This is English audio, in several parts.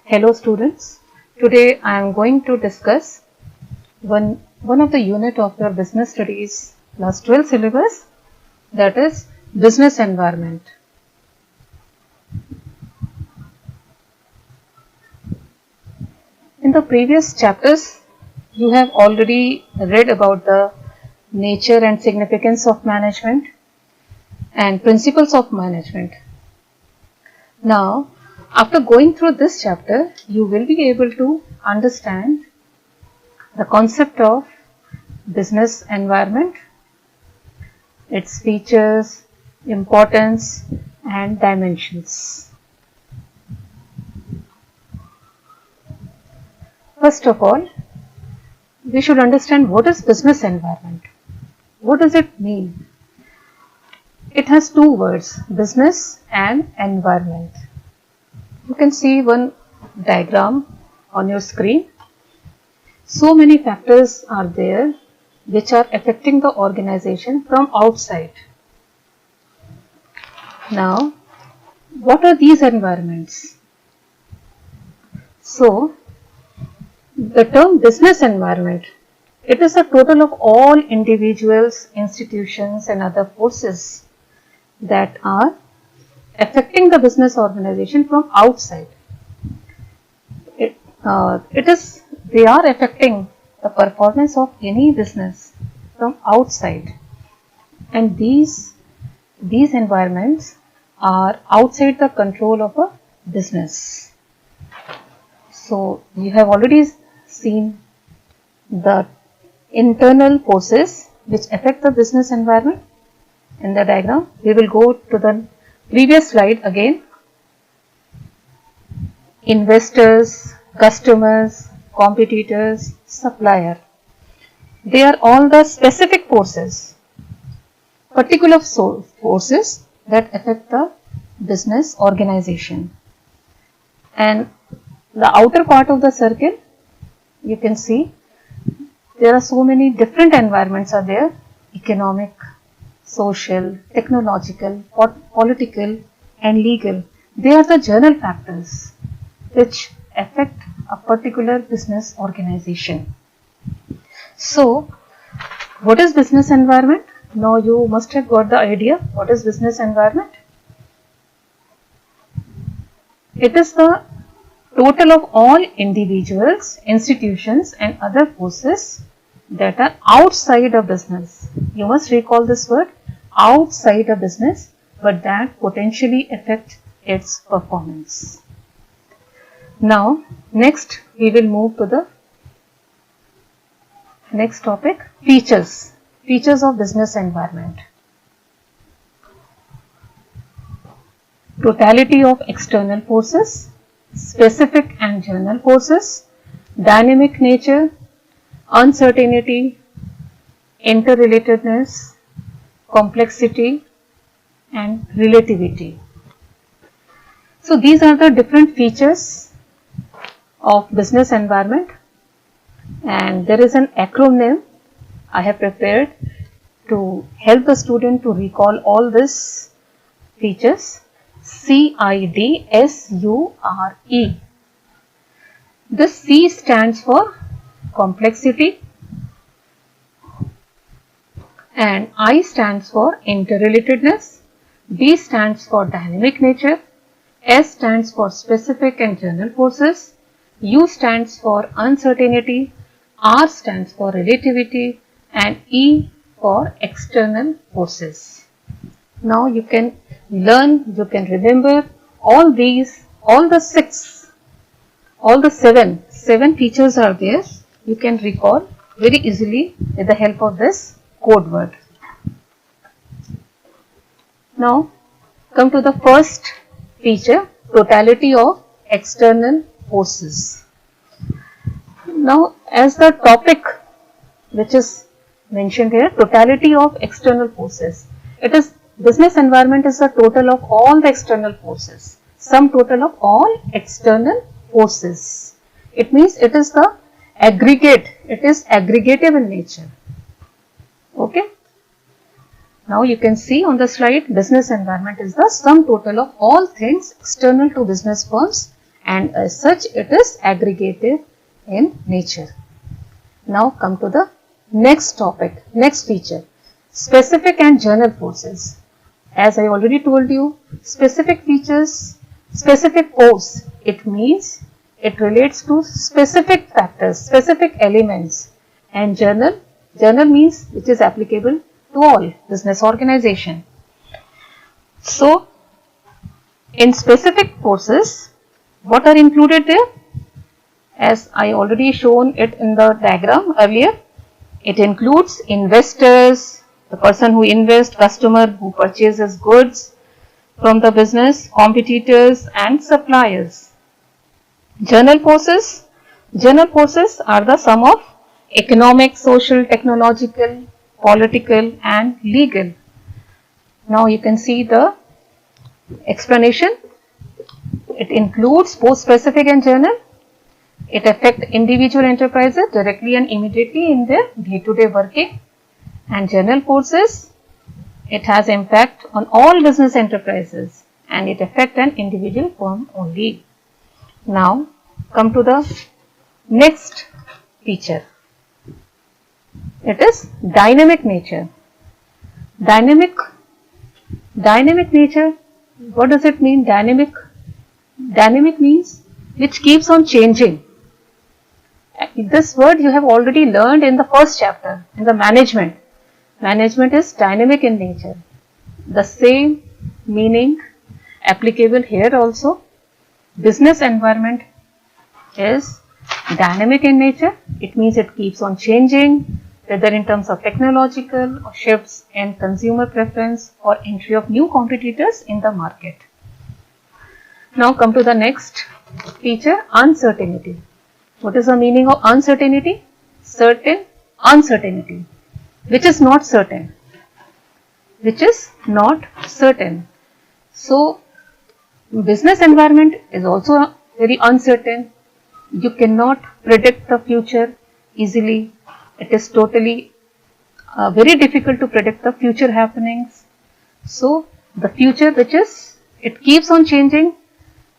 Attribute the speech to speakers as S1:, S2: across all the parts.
S1: Hello students, today I am going to discuss one of the unit of your business studies class 12 syllabus, that is business environment. In the previous chapters you have already read about the nature and significance of management and principles of management. Now after going through this chapter, you will be able to understand the concept of business environment, its features, importance, and dimensions. First of all, we should understand what is business environment. What does it mean? It has two words, business and environment. You can see one diagram on your screen. So many factors are there which are affecting the organization from outside. Now, what are these environments? So, the term business environment, it is a total of all individuals, institutions and other forces that are affecting the business organization from outside. They are affecting the performance of any business from outside, and these environments are outside the control of a business. So you have already seen the internal forces which affect the business environment in the diagram. We will go to the previous slide again. Investors, customers, competitors, supplier. They are all the specific forces, particular forces that affect the business organization. And the outer part of the circle, you can see there are so many different environments are there: economic, social, technological, political and legal. They are the general factors which affect a particular business organization. So, what is business environment? Now you must have got the idea what is business environment. It is the total of all individuals, institutions and other forces that are outside of business. You must recall this word, outside of business, but that potentially affect its performance. Now, next we will move to the next topic, features of business environment. Totality of external forces, specific and general forces, dynamic nature, uncertainty, interrelatedness, complexity and relativity. So these are the different features of business environment, and there is an acronym I have prepared to help the student to recall all these features. CIDSURE. This C stands for complexity and I stands for interrelatedness, D stands for dynamic nature, S stands for specific and general forces, U stands for uncertainty, R stands for relativity and E for external forces. Now you can learn, you can remember all these, all the seven features are there. You can recall very easily with the help of this code word. Now come to the first feature, totality of external forces. Now as the topic which is mentioned here, totality of external forces, it is business environment is the total of all the external forces, sum total of all external forces. It means it is the aggregate, it is aggregative in nature. Okay. Now you can see on the slide, business environment is the sum total of all things external to business firms and as such it is aggregative in nature. Now come to the next topic, next feature, specific and general forces. As I already told you, specific features, specific force, it means it relates to specific factors, specific elements, and general means which is applicable to all business organization. So, in specific forces, what are included there? As I already shown it in the diagram earlier, it includes investors, the person who invests, customer who purchases goods from the business, competitors and suppliers. General forces are the sum of economic, social, technological, political and legal. Now you can see the explanation. It includes both specific and general. It affects individual enterprises directly and immediately in their day-to-day working. And general forces, it has impact on all business enterprises and it affects an individual firm only. Now come to the next feature. It is dynamic nature. Dynamic nature, what does it mean? Dynamic means which keeps on changing. This word you have already learned in the first chapter, in the management. Management is dynamic in nature. The same meaning applicable here also. Business environment is dynamic in nature. It means it keeps on changing, whether in terms of technological or shifts in consumer preference or entry of new competitors in the market. Now come to the next feature, uncertainty. What is the meaning of uncertainty? Certain uncertainty, which is not certain. So, business environment is also very uncertain. You cannot predict the future easily. It is totally very difficult to predict the future happenings. So, the future it keeps on changing,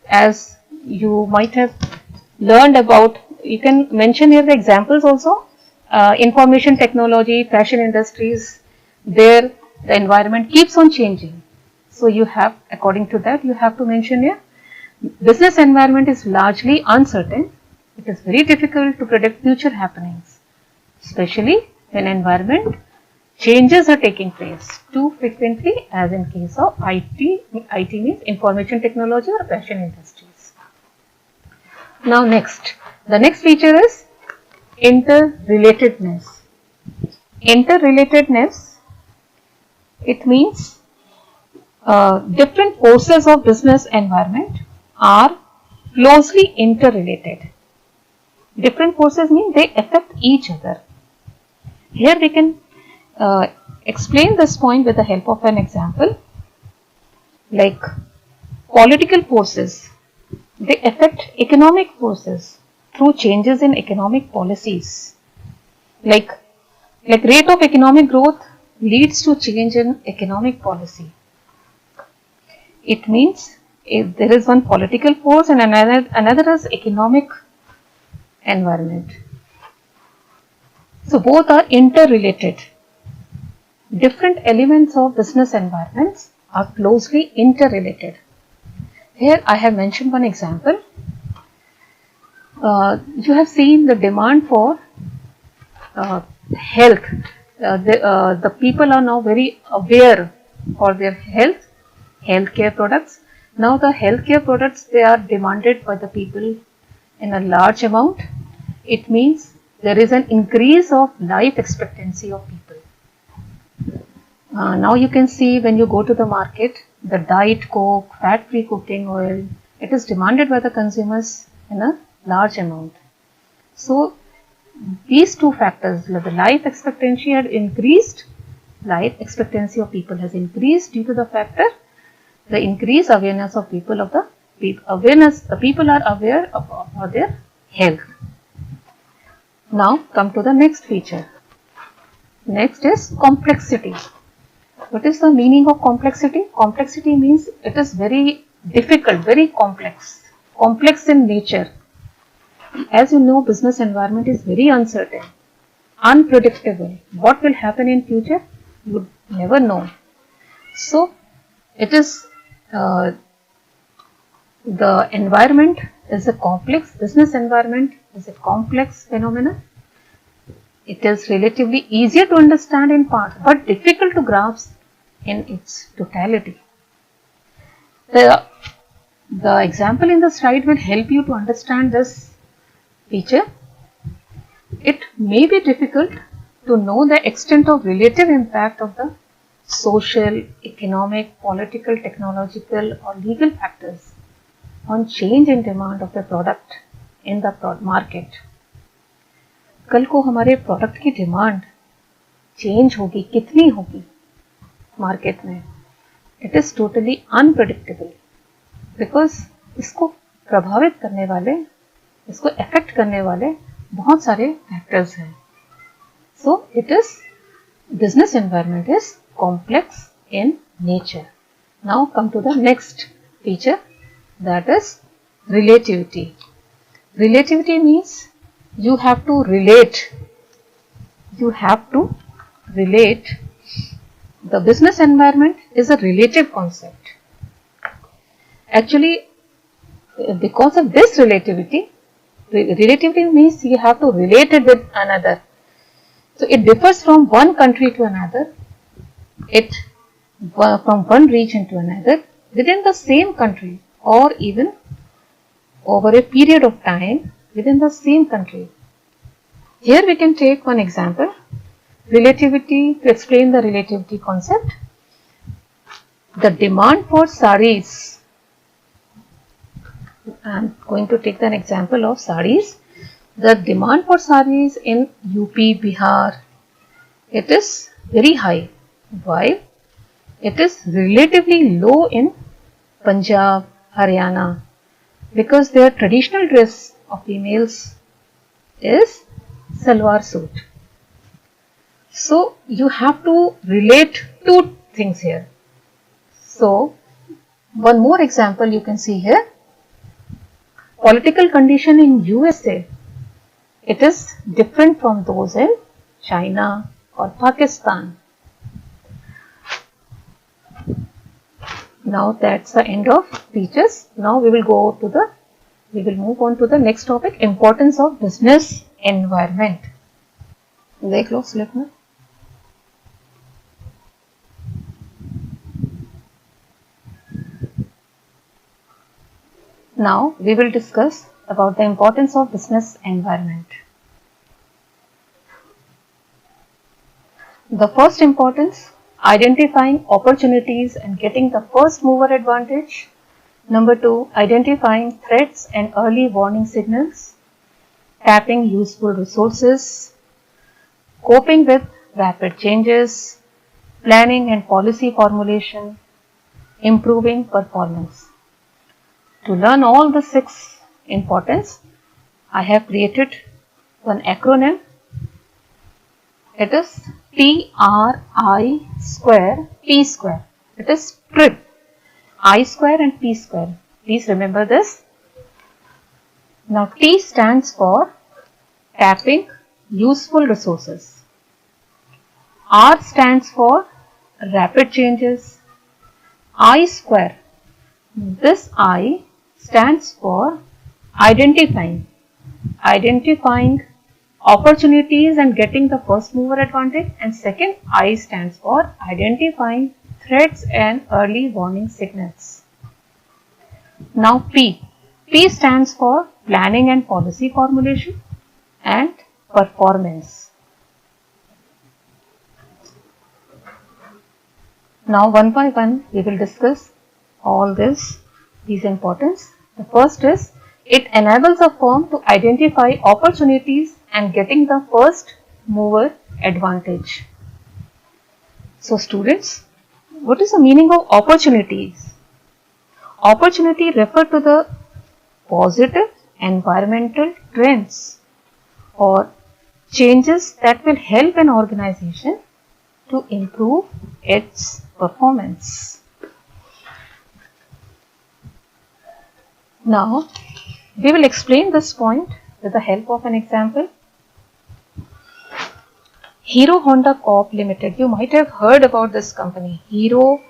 S1: as you might have learned about. You can mention here the examples also. Information technology, fashion industries, there the environment keeps on changing. So you have, according to that, you have to mention here, business environment is largely uncertain. It is very difficult to predict future happenings, especially when environment changes are taking place too frequently, as in case of IT means information technology or fashion industries. Now next, the next feature is interrelatedness. Interrelatedness, it means different forces of business environment are closely interrelated. Different forces mean they affect each other. Here we can explain this point with the help of an example. Like political forces, they affect economic forces through changes in economic policies. Like rate of economic growth leads to change in economic policy. It means if there is one political force and another is economic environment. So both are interrelated. Different elements of business environments are closely interrelated. Here I have mentioned one example. You have seen the demand for health. The people are now very aware for their healthcare products. Now the healthcare products, they are demanded by the people in a large amount. It means there is an increase of life expectancy of people. Now you can see when you go to the market, the Diet Coke, fat-free cooking oil, it is demanded by the consumers in a large amount. So these two factors, the life expectancy had increased, life expectancy of people has increased due to the factor, the increased awareness of people the people are aware of their health. Now come to the next feature. Next is complexity. What is the meaning of complexity? Complexity means it is very difficult, very complex. complex in nature. As you know, business environment is very uncertain, unpredictable. What will happen in future? You would never know. So, it is the environment is a complex, business environment is a complex phenomenon. It is relatively easier to understand in part, but difficult to grasp in its totality. The example in the slide will help you to understand this feature. It may be difficult to know the extent of relative impact of the social, economic, political, technological or legal factors on change in demand of the product in the market. कल को हमारे product की demand change होगी, कितनी होगी market में, it is totally unpredictable, because इसको प्रभावित करने वाले, इसको अफेक्ट करने वाले बहुत सारे फैक्टर्स हैं. So it is business environment is complex in nature. Now come to the next feature, that is relativity. Relativity means you have to relate. The business environment is a relative concept. Actually, because of this relativity means you have to relate it with another. So it differs from one country to another, from one region to another, within the same country or even over a period of time within the same country. Here we can take one example, relativity, to explain the relativity concept. The demand for sarees, I am going to take an example of sarees. The demand for sarees in UP, Bihar, it is very high, while it is relatively low in Punjab, Haryana, because their traditional dress of females is salwar suit. So you have to relate two things here. So one more example you can see here. Political condition in USA, it is different from those in China or Pakistan. Now that's the end of features. Now we will move on to the next topic, importance of business environment. देख लो slip में. Now we will discuss about the importance of business environment. The first importance, identifying opportunities and getting the first mover advantage. Number 2, identifying threats and early warning signals. Tapping useful resources. Coping with rapid changes. Planning and policy formulation. Improving performance. To learn all the 6 importance, I have created one acronym. It is TRI square P square. It is TRIP. I square and P square. Please remember this. Now T stands for tapping useful resources. R stands for rapid changes. I square. This I stands for identifying opportunities and getting the first mover advantage, and second I stands for identifying threats and early warning signals. Now P stands for planning and policy formulation and performance. Now one by one we will discuss all these importance. The first is, it enables a firm to identify opportunities and getting the first mover advantage. So students, what is the meaning of opportunities? Opportunity refer to the positive environmental trends or changes that will help an organization to improve its performance. Now we will explain this point with the help of an example. Hero Honda Corp Limited. You might have heard about this company, Hero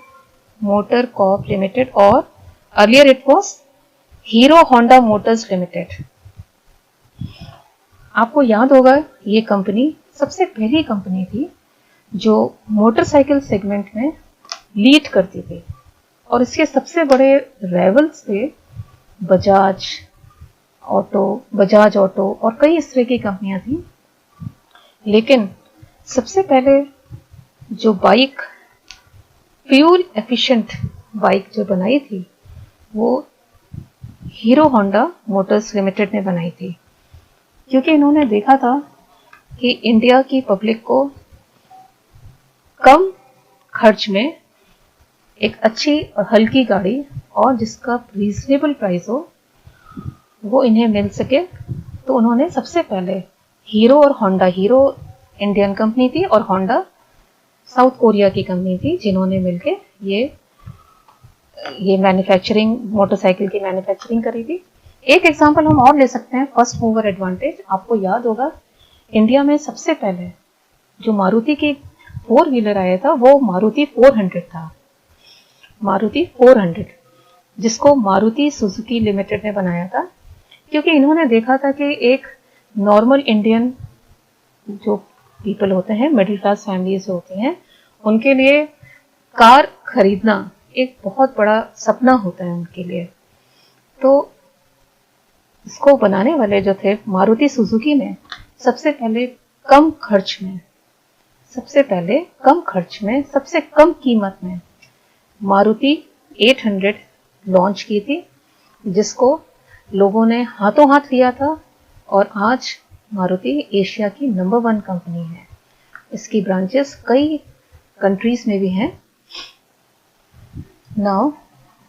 S1: Motor Corp Limited, or earlier it was Hero Honda Motors Limited. आपको याद होगा ये company सबसे पहली company थी जो motorcycle segment में lead करती थी और इसके सबसे बड़े राइवल्स थे बजाज ऑटो और कई इस तरह की कंपनियां थी। लेकिन सबसे पहले जो बाइक, फ्यूल एफिशिएंट बाइक जो बनाई थी वो हीरो होंडा मोटर्स लिमिटेड ने बनाई थी, क्योंकि इन्होंने देखा था कि इंडिया की पब्लिक को कम खर्च में एक अच्छी और हल्की गाड़ी और जिसका रीजनेबल प्राइस हो वो इन्हें मिल सके। तो उन्होंने सबसे पहले हीरो और होंडा, हीरो इंडियन कंपनी थी और होंडा साउथ कोरिया की कंपनी थी, जिन्होंने मिलके ये मैन्युफैक्चरिंग, मोटरसाइकिल की मैन्युफैक्चरिंग करी थी। एक एग्जांपल हम और ले सकते हैं, फर्स्ट मूवर एडवांटेज। आपको याद होगा इंडिया में सबसे पहले जो मारुति की 4 व्हीलर आया था वो मारुति 400 था, मारुति 400, जिसको मारुति सुजुकी लिमिटेड ने बनाया था, क्योंकि इन्होंने देखा था कि एक नॉर्मल इंडियन जो पीपल होते हैं, मिडिल क्लास फैमिलीज होती हैं, उनके लिए कार खरीदना एक बहुत बड़ा सपना होता है उनके लिए। तो इसको बनाने वाले जो थे मारुति सुजुकी ने सबसे पहले कम खर्च में, सबसे कम कीमत में मारुति 800 लॉन्च की थी, जिसको लोगों ने हाथों हाथ लिया था और आज मारुति एशिया की नंबर 1 कंपनी है। इसकी ब्रांचेस कई कंट्रीज में भी हैं। Now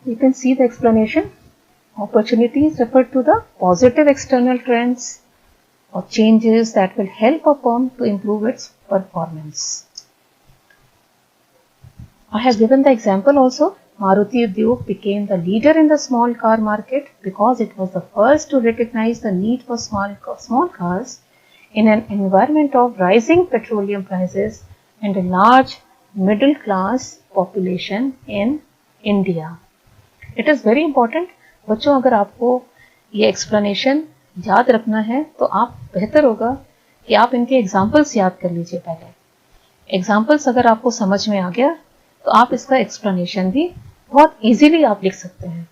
S1: you can see the explanation. Opportunities refer to the positive external trends or changes that will help a firm to improve its performance. I have given the example also. Maruti Udyog became the leader in the small car market because it was the first to recognize the need for small cars in an environment of rising petroleum prices and a large middle class population in India. It is very important. बच्चों, अगर आपको ये explanation याद रखना है तो आप बेहतर होगा कि आप इनके एग्जाम्पल्स याद कर लीजिए पहले। एग्जाम्पल्स अगर आपको समझ में आ गया तो आप इसका एक्सप्लेनेशन भी बहुत इजीली आप लिख सकते हैं।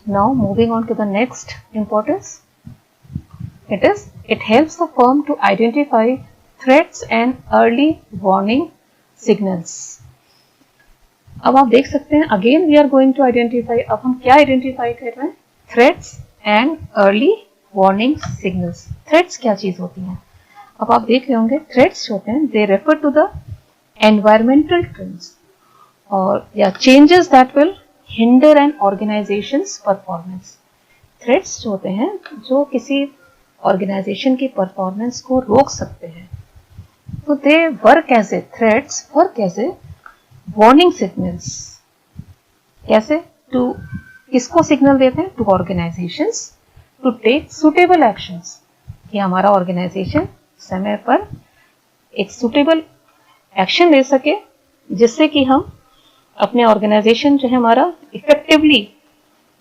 S1: Now moving on to the next importance, it helps the firm to identify threats and early warning signals. अब आप देख सकते हैं, again we are going to identify. अब हम क्या आइडेंटिफाई कर रहे हैं? Threats and early warning signals. Threats क्या चीज होती हैं? अब आप देख रहे होंगे, थ्रेट्स होते हैं, they refer to the environmental trends और या changes that will hinder an organisation's performance. Threats जो होते हैं जो किसी ऑर्गेनाइजेशन की परफॉर्मेंस को रोक सकते हैं, तो they work as a threats, work as a warning signals. कैसे? टू किसको सिग्नल देते हैं? To organisations to take suitable actions, कि हमारा ऑर्गेनाइजेशन समय पर एक सुटेबल एक्शन ले सके, जिससे कि हम अपने ऑर्गेनाइजेशन जो है हमारा इफेक्टिवली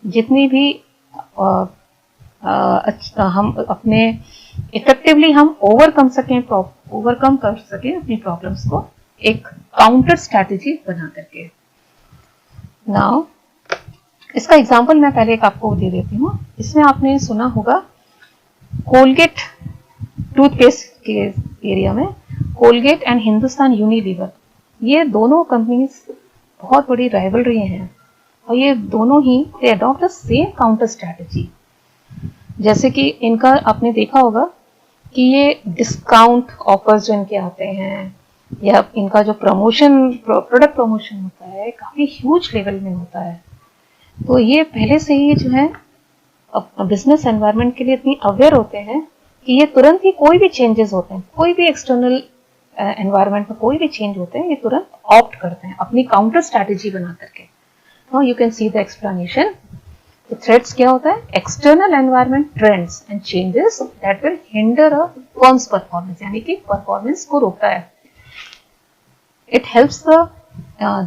S1: जितनी भी हम अपने इफेक्टिवली हम ओवरकम कर सकें अपनी प्रॉब्लम्स को एक काउंटर स्ट्रैटेजी बना करके। नाउ इसका एग्जांपल मैं पहले एक आपको दे देती हूँ। इसमें आपने सुना होगा कोलगेट टूथपेस्ट के एरिया में, कोलगेट एंड हिंदुस्तान यूनिलीवर, ये दोनों कंपनीज बहुत बड़ी राइवलरी हैं और ये दोनों ही they adopt the same counter strategy. जैसे कि इनका आपने देखा होगा कि ये डिस्काउंट ऑफर्स जो इनके आते हैं या इनका जो प्रोडक्ट प्रमोशन होता है काफी ह्यूज लेवल में होता है। तो ये पहले से ही जो है बिजनेस एनवायरनमेंट के लिए इतनी अवेयर होते हैं कि ये तुरंत ही कोई भी चेंजेस होते हैं, कोई भी एक्सटर्नल एनवायरनमेंट में कोई भी चेंज होते हैं, ये तुरंत ऑप्ट करते हैं अपनी काउंटर स्ट्रैटेजी बना करके। Now you can see the explanation. Threats क्या होता है? External environment trends and changes that will hinder a firms performance, यानी कि परफॉर्मेंस को रोकता है. इट हेल्प्स द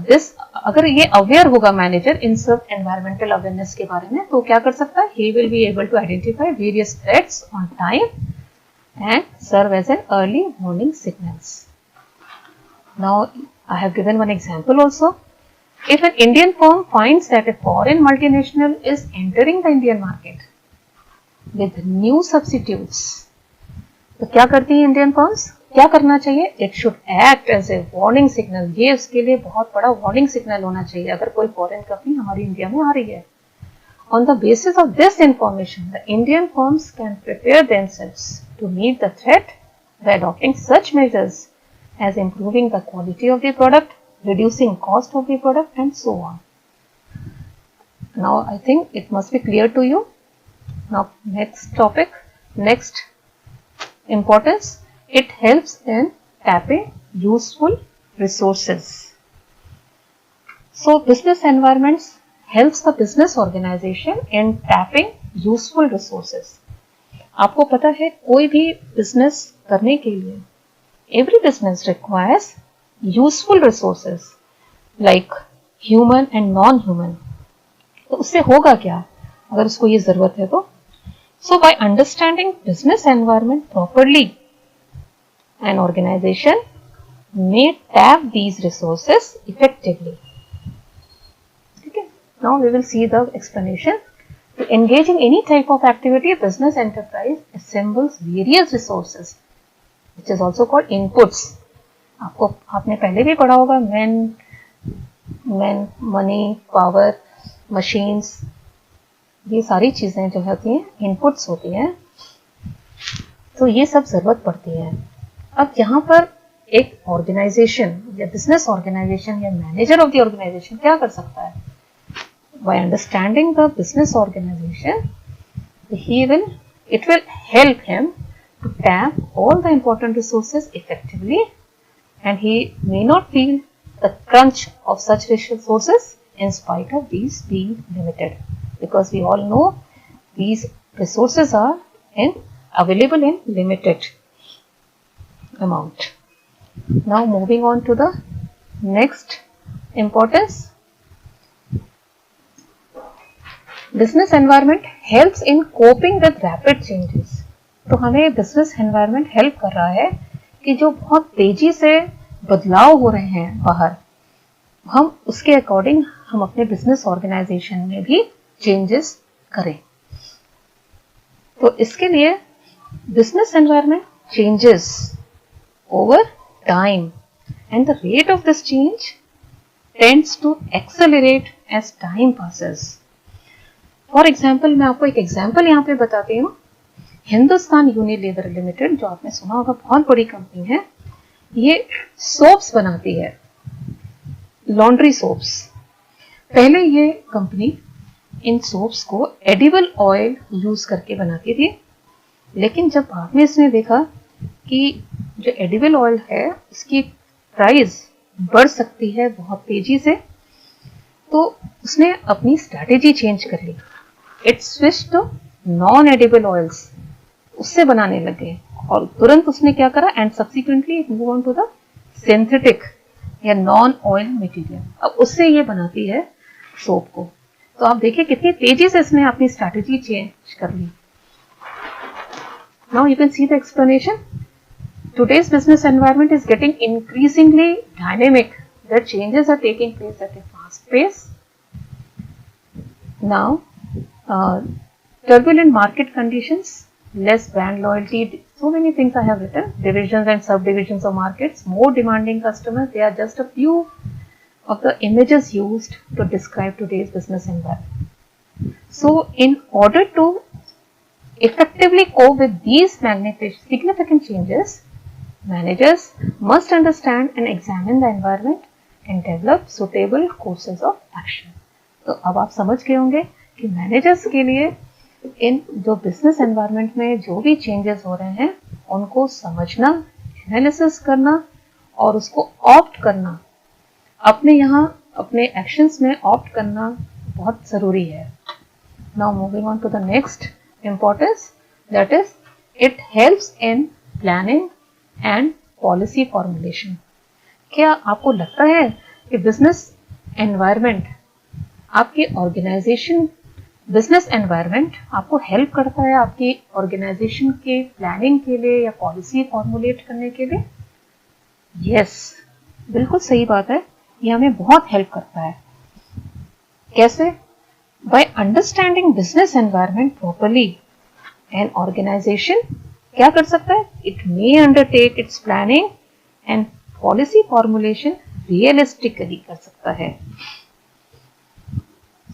S1: दिस, अगर ये अवेयर होगा मैनेजर इन सब एनवायरमेंटल अवेयरनेस के बारे में, तो क्या कर सकता है? He will be able to identify various threats on time and serve as an early warning signals. Now I have given one example also. If an Indian firm finds that a foreign multinational is entering the Indian market with new substitutes, तो क्या करती है Indian firms? क्या करना चाहिए? It should act as a warning signal. ये उसके लिए बहुत बड़ा वार्निंग सिग्नल होना चाहिए अगर कोई फॉरेन कंपनी हमारी इंडिया में आ रही है. On the basis of this information, the Indian firms can prepare themselves to meet the threat by adopting such measures as improving the quality of the product, reducing cost of the product, and so on. Now, I think it must be clear to you. Now, next topic, next importance, it helps in tapping useful resources. So, business environments helps the business organization in tapping useful resources. आपको पता है कोई भी business करने के लिए every business requires useful resources like human and non-human. तो उससे होगा क्या अगर उसको ये जरूरत है तो? So by understanding business environment properly, an organization may tap these resources effectively. Now we will see the explanation. To engage in any type of activity, a business enterprise assembles various resources, which is also called inputs. आपने पहले भी पढ़ा होगा, money, power, machines, ये सारी चीजें जो होती हैं इनपुट्स होती हैं. तो ये सब जरूरत पड़ती है. अब यहाँ पर एक ऑर्गेनाइजेशन या बिजनेस ऑर्गेनाइजेशन या मैनेजर ऑफ द ऑर्गेनाइजेशन क्या कर सकता है? By understanding the business organization, it will help him to tap all the important resources effectively, and he may not feel the crunch of such resources in spite of these being limited, because we all know these resources are available in limited amount. Now moving on to the next importance. Business environment helps in coping with rapid changes. तो हमें business environment help कर रहा है कि जो बहुत तेजी से बदलाव हो रहे हैं बाहर, हम उसके अकॉर्डिंग हम अपने बिजनेस ऑर्गेनाइजेशन में भी चेंजेस करें. तो इसके लिए business environment changes over time and the rate of this change tends to accelerate as time passes. For example, मैं आपको एक एग्जाम्पल यहाँ पे बताती हूँ. हिंदुस्तान यूनिलीवर लिमिटेड, जो आपने सुना होगा, बहुत बड़ी कंपनी है. ये सोप्स बनाती है, लॉन्ड्री सोप्स. पहले ये कंपनी इन सोप्स को एडिबल ऑयल यूज करके बनाती थी, लेकिन जब बाद में इसने देखा कि जो एडिबल ऑयल है उसकी प्राइस बढ़ सकती है बहुत तेजी से, तो उसने अपनी स्ट्रैटेजी चेंज कर ली. It switch to non edible oils, उससे बनाने लगे, और तुरंत उसने क्या करा, and subsequently move on to the synthetic या नॉन ऑयल मटेरियल. अब उससे ये बनाती है सोप को. तो आप देखिए कितनी तेजी से इसने अपनी स्ट्रैटेजी चेंज कर ली. Now you can see the explanation. Today's business environment is getting increasingly dynamic. The changes are taking place at a fast pace. Now, turbulent market conditions, less brand loyalty, so many things I have written, divisions and subdivisions of markets, more demanding customers. They are just a few of the images used to describe today's business environment. So, in order to effectively cope with these significant changes, managers must understand and examine the environment and develop suitable courses of action. तो अब आप समझ गए होंगे कि managers के लिए इन जो बिजनेस एनवायरनमेंट में जो भी चेंजेस हो रहे हैं उनको समझना, एनालिसिस करना और उसको ऑप्ट करना, अपने यहाँ अपने एक्शंस में ऑप्ट करना बहुत ज़रूरी है. Now moving on to the next importance, that is it helps in planning and policy formulation. क्या आपको लगता है कि बिजनेस एनवायरनमेंट आपकी ऑर्गेनाइजेशन बिजनेस एनवायरनमेंट आपको हेल्प करता है आपकी ऑर्गेनाइजेशन के प्लानिंग के लिए या पॉलिसी फॉर्मुलेट करने के लिए? यस, बिल्कुल सही बात है, ये हमें बहुत हेल्प करता है. कैसे? By understanding business environment properly, an organization क्या कर सकता है? It may undertake its planning and policy formulation realistically कर सकता है.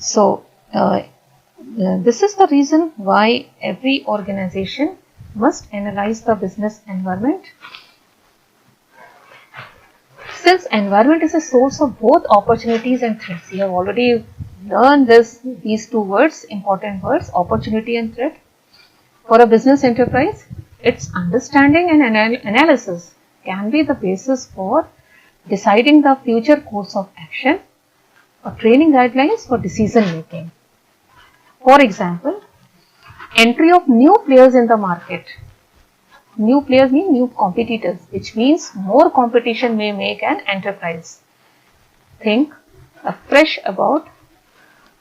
S1: So, this is the reason why every organization must analyze the business environment. Since environment is a source of both opportunities and threats, you have already learned these two words, important words, opportunity and threat. For a business enterprise, its understanding and analysis can be the basis for deciding the future course of action or training guidelines for decision making. For example, entry of new players in the market. New players mean new competitors, which means more competition may make an enterprise think afresh about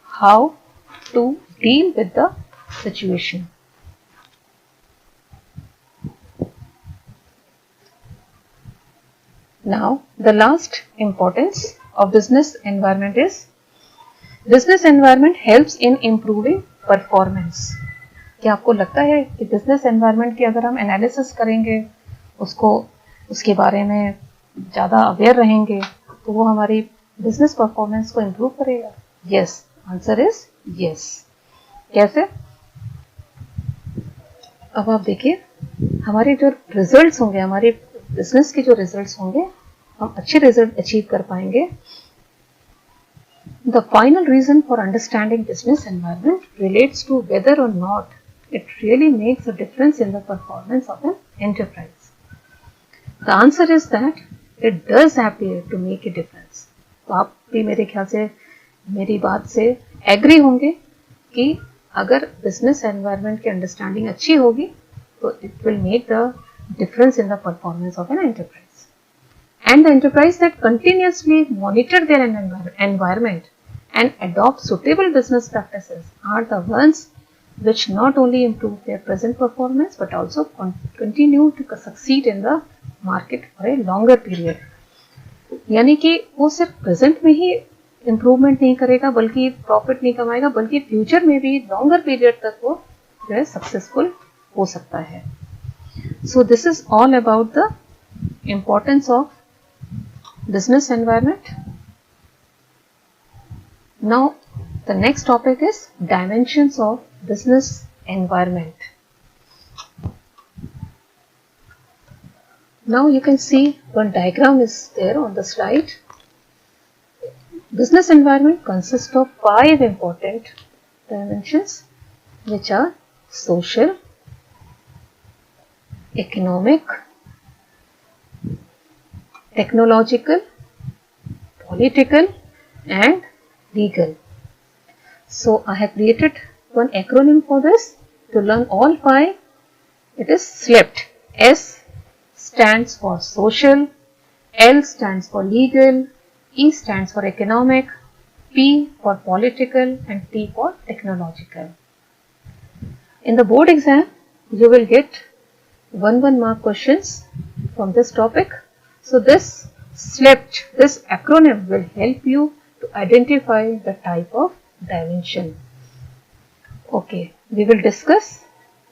S1: how to deal with the situation. Now, the last importance of business environment is business environment helps in improving performance. क्या आपको लगता है कि business environment की अगर हम analysis करेंगे, उसके बारे में ज़्यादा अवेयर रहेंगे, तो वो हमारी बिजनेस परफॉर्मेंस को इम्प्रूव करेगा? Yes, answer is yes. कैसे? अब आप देखिए, हमारे जो रिजल्ट्स होंगे, हमारे बिजनेस के जो रिजल्ट्स होंगे, हम अच्छे रिजल्ट अचीव कर पाएंगे. The final reason for understanding business environment relates to whether or not it really makes a difference in the performance of an enterprise. The answer is that it does appear to make a difference. तो आप भी मेरे ख्याल से मेरी बात से agree होंगे कि अगर बिजनेस एनवायरनमेंट की अंडरस्टैंडिंग अच्छी होगी तो it will make the difference in the performance of an enterprise. And the enterprise that continuously monitor their environment and adopt suitable business practices are the ones which not only improve their present performance but also continue to succeed in the market for a longer period. यानी कि वो सिर्फ present में ही improvement नहीं करेगा, बल्कि profit नहीं कमाएगा, बल्कि फ्यूचर में भी लॉन्गर पीरियड तक वो जो है सक्सेसफुल हो सकता है. So this is all about the importance of business environment. Now the next topic is dimensions of business environment. Now you can see one diagram is there on the slide. Business environment consists of 5 important dimensions, which are social, economic, technological, political and legal. So I have created one acronym for this to learn all 5. It is SLEPT. S stands for social, L stands for legal, E stands for economic, P for political and T for technological. In the board exam, you will get 1 mark questions from this topic. So this SLEPT, this acronym will help you to identify the type of dimension. Okay, we will discuss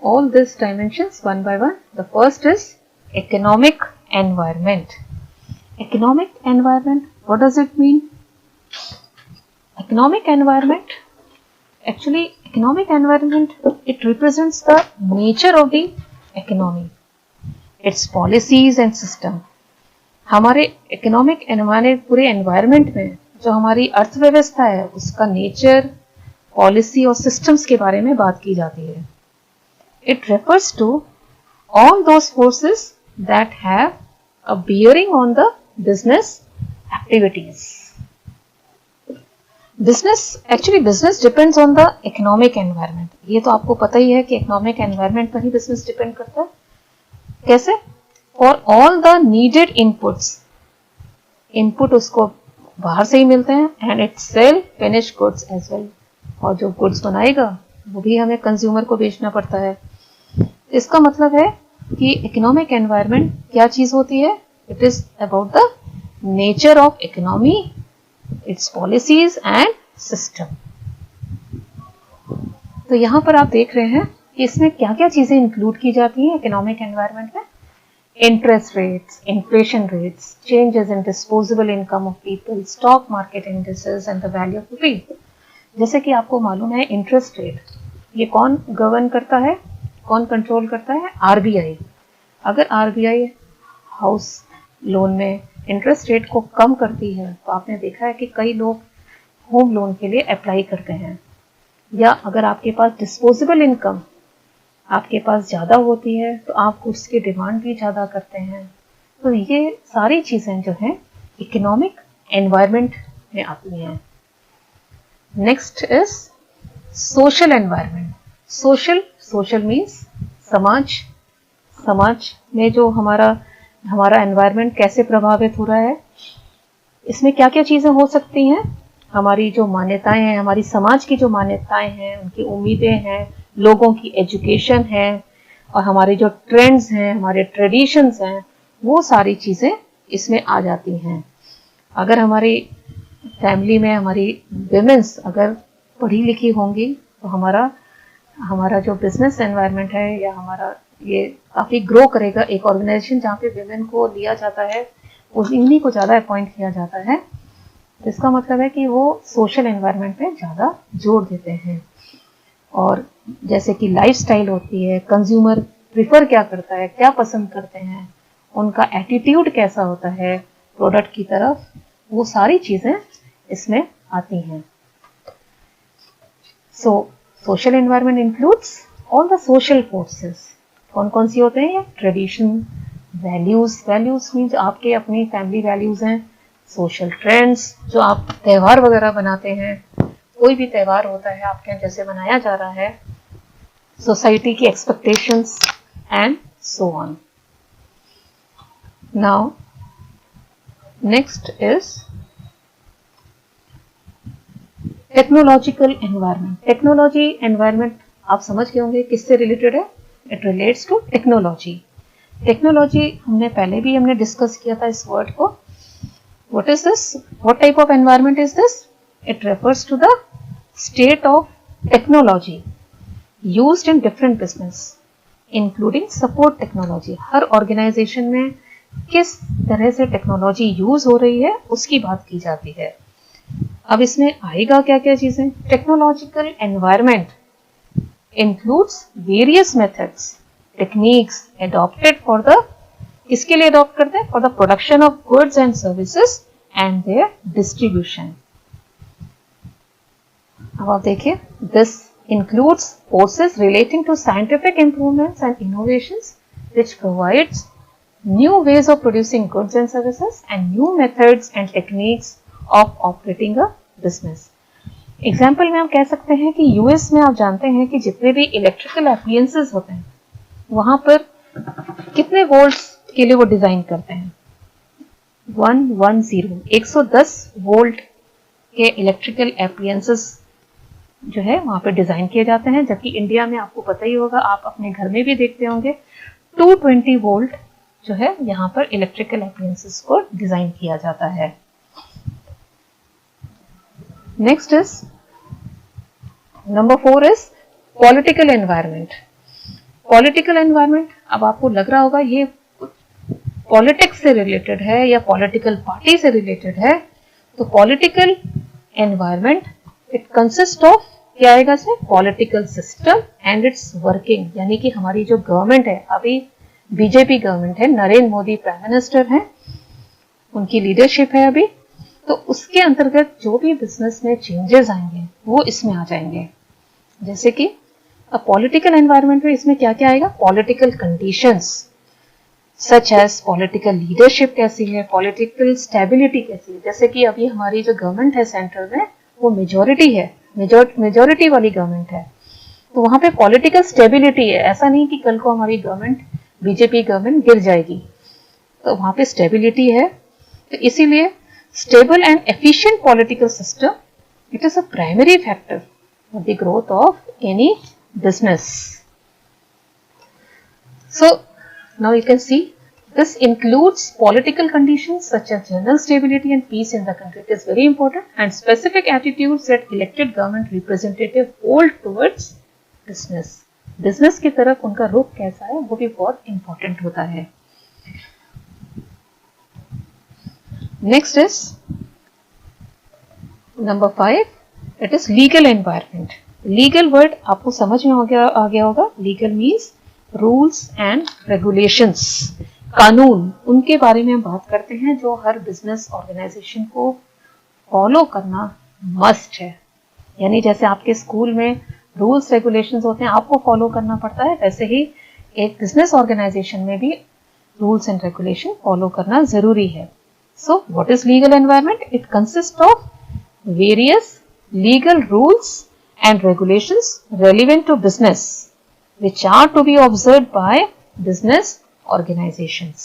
S1: all these dimensions one by one. The first is economic environment. Economic environment, what does it mean? Economic environment, actually economic environment, it represents the nature of the economy, its policies and system. हमारे economic environment, पूरे environment में जो हमारी अर्थव्यवस्था है, उसका nature, policy और systems के बारे में बात की जाती है. It refers to all those forces that have a bearing on the business activities. Business depends on the economic environment. ये तो आपको पता ही है कि इकोनॉमिक एनवायरनमेंट पर ही बिजनेस डिपेंड करता है। कैसे? For all the needed input उसको बाहर से ही मिलते हैं, and it sell finish goods as well, और जो गुड्स बनाएगा वो भी हमें कंज्यूमर को बेचना पड़ता है। इसका मतलब है कि इकोनॉमिक एनवायरनमेंट क्या चीज होती है? It is about the nature of economy, it's policies and system. तो यहां पर आप देख रहे हैं कि इसमें क्या क्या चीजें इंक्लूड की जाती हैं इकोनॉमिक एनवायरनमेंट में। Interest rates, inflation rates, changes in disposable income of people, stock market indices and the value of rupee. जैसे कि आपको मालूम है इंटरेस्ट रेट, ये कौन गवर्न करता है, कौन कंट्रोल करता है? आरबीआई। अगर आरबीआई हाउस लोन में इंटरेस्ट रेट को कम करती है तो आपने देखा है कि कई लोग होम लोन के लिए अप्लाई करते हैं। या अगर आपके पास डिस्पोजेबल इनकम आपके पास ज़्यादा होती है तो आप उसकी डिमांड भी ज़्यादा करते हैं। तो ये सारी चीज़ें जो हैं इकोनॉमिक एनवायरनमेंट में आती हैं। Next is social environment. Social means समाज। समाज में जो हमारा एनवायरनमेंट कैसे प्रभावित हो रहा है, इसमें क्या क्या चीज़ें हो सकती हैं? हमारी जो मान्यताएं हैं, हमारी समाज की जो मान्यताएं हैं, उनकी उम्मीदें हैं, लोगों की एजुकेशन है, और हमारे जो ट्रेंड्स हैं, हमारे ट्रेडिशंस हैं, वो सारी चीज़ें इसमें आ जाती हैं। अगर हमारी फैमिली में हमारी विमेंस अगर पढ़ी लिखी होंगी तो हमारा जो बिजनेस एनवायरनमेंट है या हमारा ये काफ़ी ग्रो करेगा। एक ऑर्गेनाइजेशन जहाँ पे विमेन को लिया जाता है, उन्हीं को ज़्यादा अपॉइंट किया जाता है, तो इसका मतलब है कि वो सोशल एनवायरनमेंट में ज़्यादा जोर देते हैं। और जैसे कि लाइफस्टाइल होती है, कंज्यूमर प्रिफर क्या करता है, क्या पसंद करते हैं, उनका एटीट्यूड कैसा होता है प्रोडक्ट की तरफ, वो सारी चीज़ें इसमें आती हैं। So social environment includes all the social forces. कौन कौन सी होते हैं? ट्रेडिशन, वैल्यूज मीन्स आपके अपनी फैमिली वैल्यूज हैं। सोशल ट्रेंड्स, जो आप त्यौहार वगैरह बनाते हैं, कोई भी त्यौहार होता है आपके यहाँ जैसे मनाया जा रहा है, सोसाइटी की expectations and so on. Now next is technological environment. Technology environment आप समझ गए होंगे किससे रिलेटेड है? It relates to technology. Technology हमने डिस्कस किया था इस वर्ड को। What is this? What type of environment is this? It refers to the state of technology used in different business, including support technology. Her organisation में किस तरह से technology use हो रही है उसकी बात की जाती है। अब इसमें आएगा क्या क्या चीजें? Technological environment includes various methods, techniques adopted for the किसके लिए अडॉप्ट करते हैं? For the production of goods and services and their distribution. अब आप देखिए, this includes courses relating to scientific improvements and innovations which provides new ways of producing goods and services and new methods and techniques of operating a business. Example में हम कह सकते हैं कि US में आप जानते हैं कि जितने भी इलेक्ट्रिकल एप्लायंसेस होते हैं वहां पर कितने वोल्ट्स के लिए वो डिजाइन करते हैं? 110 वोल्ट के इलेक्ट्रिकल एप्लायंसेस जो है वहां पे डिजाइन किए जाते हैं। जबकि इंडिया में आपको पता ही होगा, आप अपने घर में भी देखते होंगे, 220 वोल्ट जो है यहाँ पर इलेक्ट्रिकल एप्लायंसेस को डिजाइन किया जाता है। Next is number 4 is political environment. Political environment, अब आपको लग रहा होगा ये पॉलिटिक्स से रिलेटेड है या पॉलिटिकल पार्टी से रिलेटेड है। तो political environment it consist of क्या आएगा इसमें? Political system and it's working. यानी कि हमारी जो गवर्नमेंट है, अभी बीजेपी गवर्नमेंट है, नरेंद्र मोदी प्राइम मिनिस्टर हैं, उनकी लीडरशिप है अभी, तो उसके अंतर्गत जो भी बिजनेस में चेंजेस आएंगे वो इसमें आ जाएंगे। जैसे कि अब पॉलिटिकल एनवायरनमेंट में इसमें क्या क्या आएगा? Political conditions such as political leadership कैसी है, पॉलिटिकल स्टेबिलिटी कैसी है। जैसे कि अभी हमारी जो गवर्नमेंट है सेंट्रल में, वो मेजॉरिटी है, मेजॉरिटी वाली गवर्नमेंट है, तो वहां पे पॉलिटिकल स्टेबिलिटी है। ऐसा नहीं कि कल को हमारी गवर्नमेंट, बीजेपी गवर्नमेंट गिर जाएगी, तो वहां पे स्टेबिलिटी है। तो इसीलिए stable and efficient political system, it is a primary factor for the growth of any business. So now you can see this includes political conditions such as general stability and peace in the country. It is very important, and specific attitudes that elected government representative hold towards business. Business की तरफ उनका रुख कैसा है वो भी बहुत important होता है. Next is number 5. It is legal environment. Legal word आपको समझ में आ गया होगा. Legal means rules and regulations, कानून, उनके बारे में बात करते हैं जो हर बिजनेस ऑर्गेनाइजेशन को फॉलो करना मस्ट है. यानी जैसे आपके स्कूल में रूल्स रेगुलेशंस होते हैं, आपको फॉलो करना पड़ता है, वैसे ही एक बिजनेस ऑर्गेनाइजेशन में भी रूल्स एंड रेगुलेशन फॉलो करना जरूरी है. So what is legal environment? It consist of various legal rules and regulations relevant to business which are to be observed by business organizations.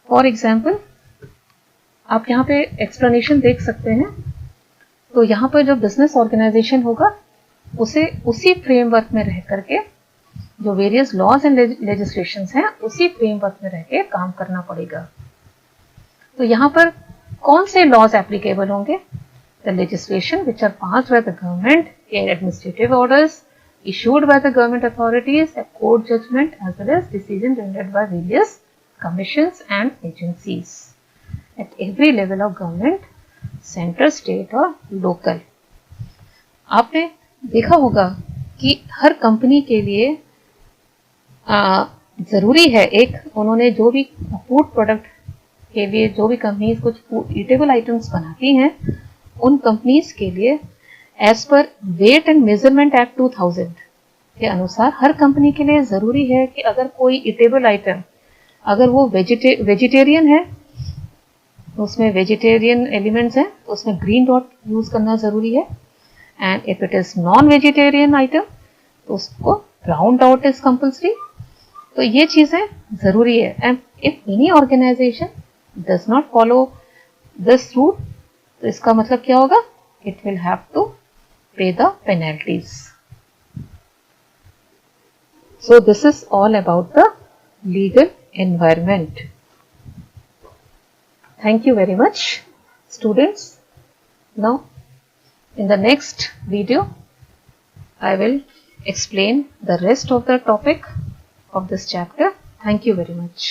S1: For example, आप यहाँ पे explanation देख सकते हैं. तो यहाँ पर जो business organization होगा उसे उसी framework में रह करके जो various laws and legislations हैं उसी framework में रह के काम करना पड़ेगा. तो यहाँ पर कौन से laws applicable होंगे? The legislation which are passed by the government, administrative orders issued by the government authorities, a court judgment, as well as decision rendered by various commissions and agencies at every level of government, center, state और local. आपने देखा होगा कि हर company के लिए जरूरी है एक, उन्होंने जो भी फूड प्रोडक्ट के लिए जो भी कंपनीज कुछ ईटेबल आइटम्स बनाती हैं, उन कंपनीज के लिए as per wait and measurement act 2000 के अनुसार हर कंपनी के लिए जरूरी है कि अगर कोई ईटेबल आइटम, अगर वो वेजिटेरियन है, उसमें वेजिटेरियन एलिमेंट्स हैं, उसमें ग्रीन डॉट यूज करना जरूरी है. And if it is non vegetarian item तो उसको ब्राउन डॉट इज कंपल्सरी. तो ये चीजें जरूरी है. And if any organisation does not follow this rule, तो इसका मतलब क्या होगा? It will have to pay the penalties. So this is all about the legal environment. Thank you very much, students. Now in the next video I will explain the rest of the topic of this chapter. Thank you very much.